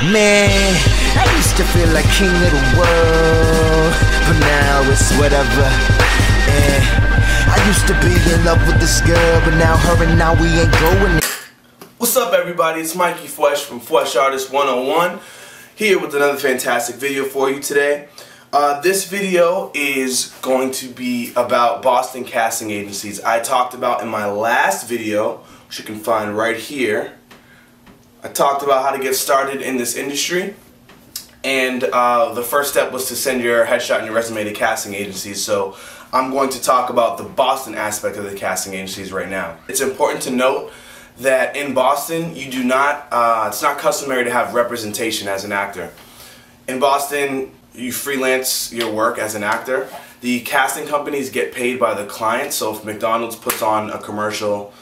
Man, I used to feel like king of the world, but now it's whatever. I used to be in love with this girl, but now her and I, we ain't going. What's up, everybody? It's Mikey Fresh from Fresh Artist 101 here with another fantastic video for you today. This video is going to be about Boston casting agencies. I talked about in my last video, which you can find right here, I talked about how to get started in this industry, and the first step was to send your headshot and your resume to casting agencies. So I'm going to talk about the Boston aspect of the casting agencies right now. It's important to note that in Boston, you do not, it's not customary to have representation as an actor. In Boston, you freelance your work as an actor. The casting companies get paid by the client, so if McDonald's puts on a commercial,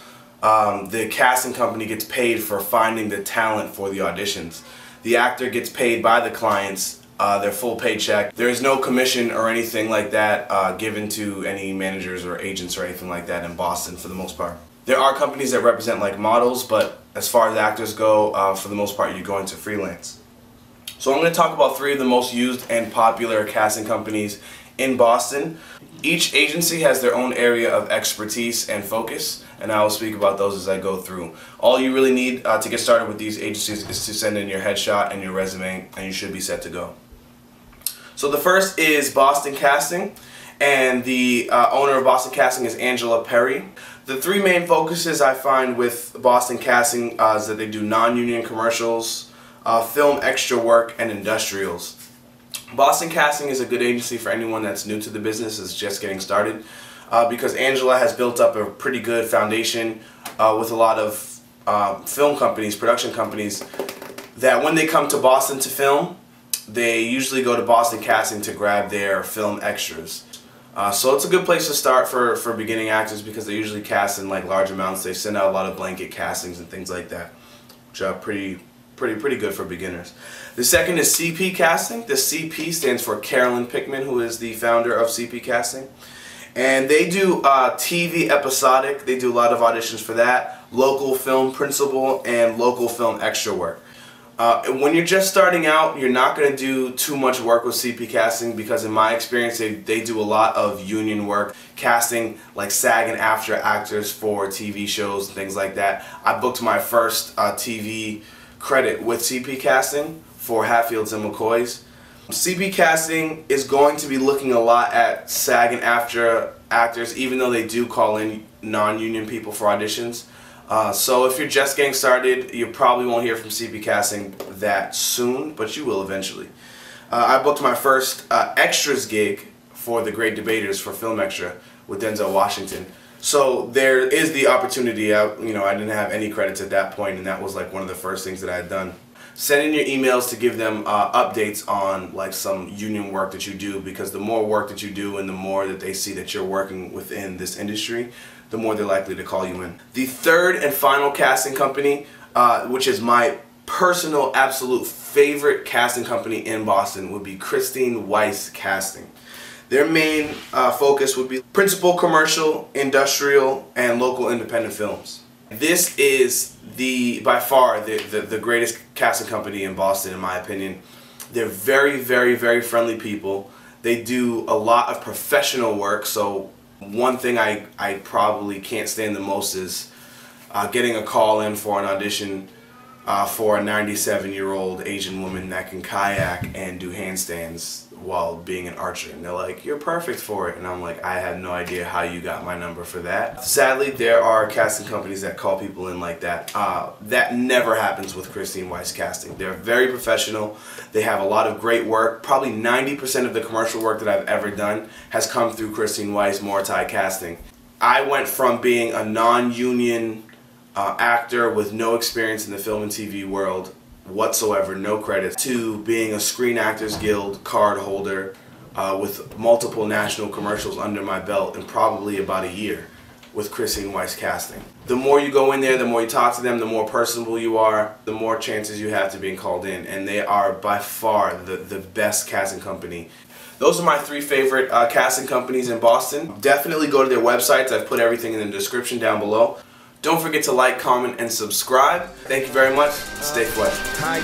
the casting company gets paid for finding the talent for the auditions. The actor gets paid by the clients, their full paycheck. There is no commission or anything like that given to any managers or agents or anything like that in Boston for the most part. There are companies that represent like models, but as far as actors go, for the most part, you're going to freelance. So I'm going to talk about 3 of the most used and popular casting companies in Boston. Each agency has their own area of expertise and focus, and I will speak about those as I go through. All you really need to get started with these agencies is to send in your headshot and your resume, and you should be set to go. So the first is Boston Casting, and the owner of Boston Casting is Angela Perry. The 3 main focuses I find with Boston Casting is that they do non-union commercials, film extra work, and industrials. Boston Casting is a good agency for anyone that's new to the business, is just getting started, because Angela has built up a pretty good foundation with a lot of film companies, production companies, that when they come to Boston to film, they usually go to Boston Casting to grab their film extras. So it's a good place to start for beginning actors, because they usually cast in like large amounts. They send out a lot of blanket castings and things like that, which are pretty good for beginners. The second is CP Casting. The CP stands for Carolyn Pickman, who is the founder of CP Casting. And they do TV episodic. They do a lot of auditions for that, local film principal, and local film extra work. When you're just starting out, you're not going to do too much work with CP Casting, because in my experience, they do a lot of union work, casting like SAG and AFTRA actors for TV shows and things like that. I booked my first TV credit with CP Casting for Hatfields and McCoys. CP Casting is going to be looking a lot at SAG and AFTRA actors, even though they do call in non-union people for auditions. So if you're just getting started, you probably won't hear from CP Casting that soon, but you will eventually. I booked my first extras gig for The Great Debaters for Film Extra with Denzel Washington. So there is the opportunity. I didn't have any credits at that point, and that was like one of the first things that I had done. Send in your emails to give them updates on like some union work that you do, because the more work that you do and the more that they see that you're working within this industry, the more they're likely to call you in. The third and final casting company, which is my personal absolute favorite casting company in Boston, would be Christine Weiss Casting. Their main focus would be principal commercial, industrial, and local independent films. This is by far the greatest casting company in Boston, in my opinion. They're very, very, very friendly people. They do a lot of professional work. So one thing I probably can't stand the most is getting a call in for an audition for a 97-year-old Asian woman that can kayak and do handstands while being an archer, and they're like, "You're perfect for it," and I'm like, "I had no idea how you got my number for that." Sadly, there are casting companies that call people in like that. That never happens with Christine Weiss Casting. They're very professional. They have a lot of great work. Probably 90% of the commercial work that I've ever done has come through Christine Weiss Moritai Casting. I went from being a non-union actor with no experience in the film and TV world whatsoever, no credits, to being a Screen Actors Guild card holder with multiple national commercials under my belt in probably about a year with Christine Weiss Casting. The more you go in there, the more you talk to them, the more personable you are, the more chances you have to being called in, and they are by far the best casting company. Those are my 3 favorite casting companies in Boston. Definitely go to their websites. I've put everything in the description down below. Don't forget to like, comment, and subscribe. Thank you very much. Stay flesh. Fire,